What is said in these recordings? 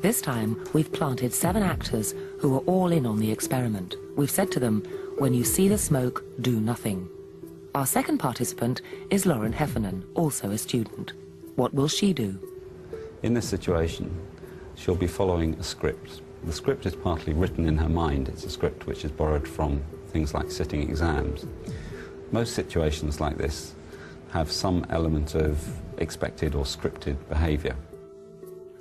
This time, we've planted 7 actors who are all in on the experiment. We've said to them, when you see the smoke, do nothing. Our second participant is Lauren Heffernan, also a student. What will she do? In this situation, she'll be following a script. The script is partly written in her mind. It's a script which is borrowed from things like sitting exams. Most situations like this have some element of expected or scripted behaviour.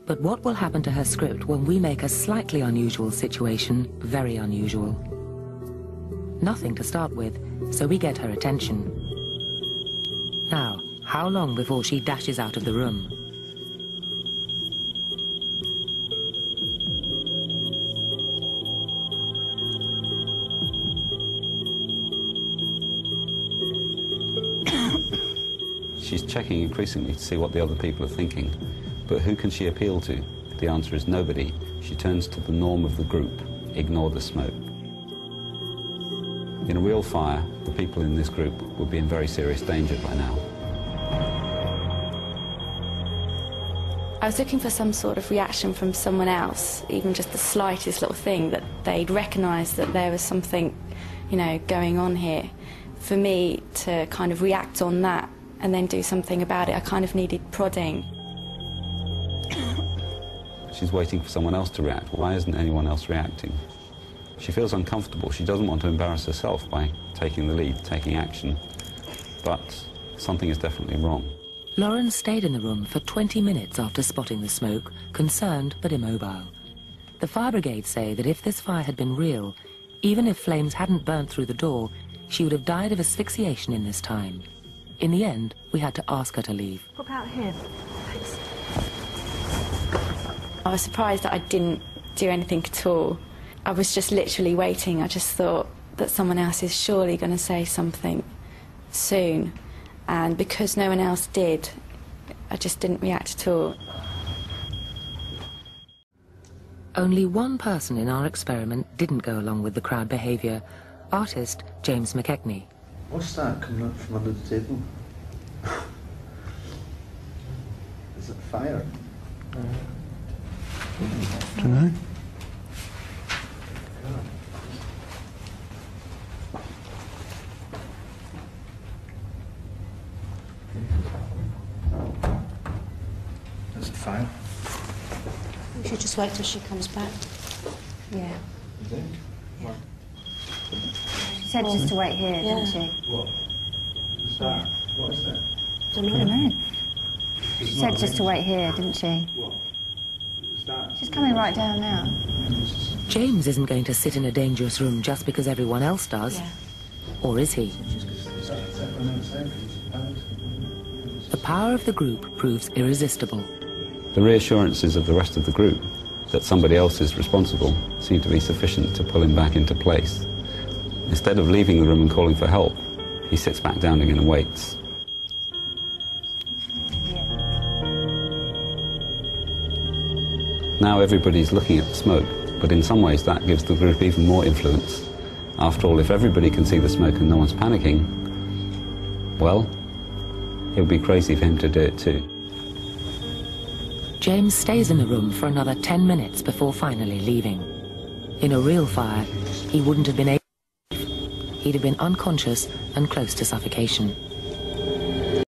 But what will happen to her script when we make a slightly unusual situation very unusual? Nothing to start with, so we get her attention. Now, how long before she dashes out of the room? She's checking increasingly to see what the other people are thinking. But who can she appeal to? The answer is nobody. She turns to the norm of the group. Ignore the smoke. In a real fire, the people in this group would be in very serious danger by now. I was looking for some sort of reaction from someone else, even just the slightest little thing, that they'd recognise that there was something, you know, going on here. For me to kind of react on that and then do something about it, I kind of needed prodding. She's waiting for someone else to react. Why isn't anyone else reacting? She feels uncomfortable. She doesn't want to embarrass herself by taking the lead, taking action. But something is definitely wrong. Lauren stayed in the room for 20 minutes after spotting the smoke, concerned but immobile. The fire brigade say that if this fire had been real, even if flames hadn't burnt through the door, she would have died of asphyxiation in this time. In the end, we had to ask her to leave. Pop out here. Thanks. I was surprised that I didn't do anything at all. I was just literally waiting. I just thought that someone else is surely going to say something soon. And because no one else did, I just didn't react at all. Only one person in our experiment didn't go along with the crowd behaviour, artist James McKechnie. What's that coming up from under the table? Is it fire? Don't know. Is it fire? We should just wait till she comes back. Yeah. Is it? Yeah. She said just to wait here, didn't she? What? Is that? What is that? I don't know. She said just to wait here, didn't she? What? Is that? She's coming right down now. James isn't going to sit in a dangerous room just because everyone else does. Yeah. Or is he? The power of the group proves irresistible. The reassurances of the rest of the group that somebody else is responsible seem to be sufficient to pull him back into place. Instead of leaving the room and calling for help, he sits back down again and waits. Now everybody's looking at the smoke, but in some ways that gives the group even more influence. After all, if everybody can see the smoke and no one's panicking, well, it would be crazy for him to do it too. James stays in the room for another 10 minutes before finally leaving. In a real fire, he wouldn't have been able. He'd have been unconscious and close to suffocation.